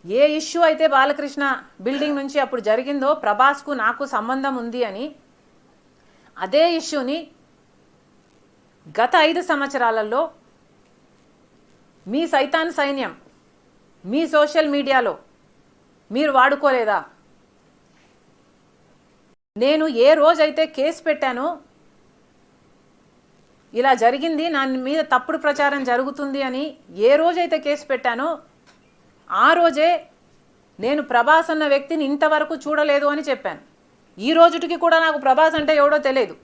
ఏ issue అయితే Balakrishna building నుంచి అప్పుడు జరిగిందో ప్రభాస్కు నాకు సంబంధం ఉంది అని, అదే ఇష్యూని గత 5 సంవత్సరాలలో మీ సైతాన్ సైన్యం మీ సోషల్ మీడియాలో మీరు వాడుకోలేదా? నేను ఏ రోజైతే కేసు పెట్టానో, ఇలా జరిగింది, నా మీద తప్పుడు ప్రచారం జరుగుతుంది అని ఏ రోజైతే కేసు పెట్టానో ఆ రోజే నేను ప్రభాస్ అన్న వ్యక్తిని ఇంతవరకు చూడలేదు అని చెప్పాను. ఈ రోజుటికి కూడా నాకు ప్రభాస్ అంటే ఎవడో తెలియదు.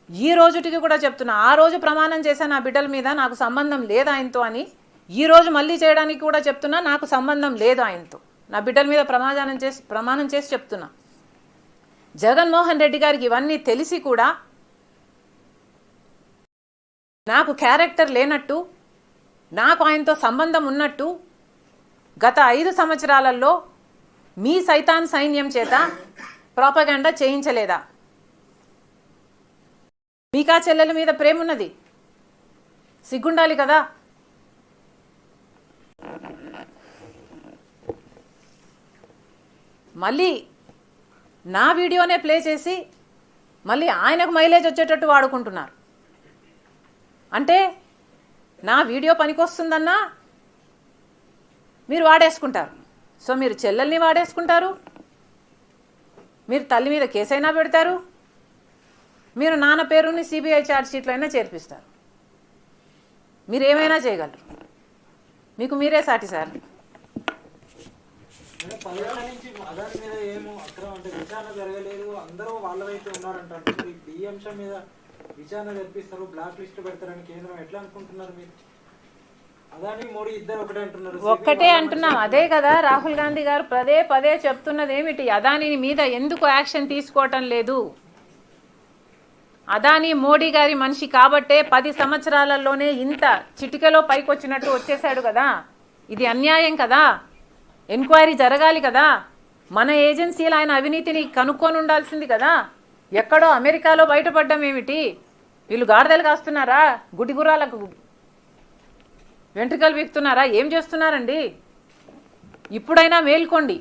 ఈ రోజుటికి కూడా చెప్తున్నా, ఆ రోజు ప్రమాణం చేశా నా బిడ్డల మీద నాకు సంబంధం లేదు ఆయనతో అని. ఈ రోజు మళ్ళీ చేయడానికి కూడా చెప్తున్నా, నాకు సంబంధం లేదు ఆయనతో. నా బిడ్డల మీద ప్రమాణం చేసి చెప్తున్నా. జగన్మోహన్ రెడ్డి గారికి ఇవన్నీ తెలిసి కూడా నాకు క్యారెక్టర్ లేనట్టు, నాకు ఆయనతో సంబంధం ఉన్నట్టు గత 5 సంవత్సరాలలో మీ సైతాన్ సైన్యం చేత ప్రాపగండా చేయించలేదా? మీకా చెల్లెల మీద ప్రేమ ఉన్నది, సిగ్గుండాలి కదా. మళ్ళీ నా వీడియోనే ప్లే చేసి మళ్ళీ ఆయనకు మైలేజ్ వచ్చేటట్టు వాడుకుంటున్నారు. అంటే నా వీడియో పనికొస్తుందన్నా మీరు వాడేసుకుంటారు. సో మీరు చెల్లెల్ని వాడేసుకుంటారు, మీరు తల్లి మీద కేసైనా పెడతారు, మీరు నాన్న పేరుని సిబిఐ ఛార్జ్ షీట్లో అయినా చేర్పిస్తారు. మీరు ఏమైనా చేయగలరు, మీకు మీరే సాటి సార్. ఒక్కటే అంటున్నాం, అదే కదా రాహుల్ గాంధీ గారు పదే పదే చెప్తున్నది ఏమిటి? అదాని మీద ఎందుకు యాక్షన్ తీసుకోవటం లేదు? అదాని మోడీ గారి మనిషి కాబట్టే 10 సంవత్సరాలలోనే ఇంత చిటికెలో పైకొచ్చినట్టు వచ్చేసాడు కదా. ఇది అన్యాయం కదా, ఎంక్వైరీ జరగాలి కదా. మన ఏజెన్సీలు ఆయన అవినీతిని కనుక్కొని ఉండాల్సింది కదా. ఎక్కడో అమెరికాలో బయటపడ్డం ఏమిటి? వీళ్ళు గాడిదలు కాస్తున్నారా? గుడి గుర్రాలకు వెంట్రుకలు వీక్తున్నారా? ఏం చేస్తున్నారండి? ఇప్పుడైనా మేల్కోండి.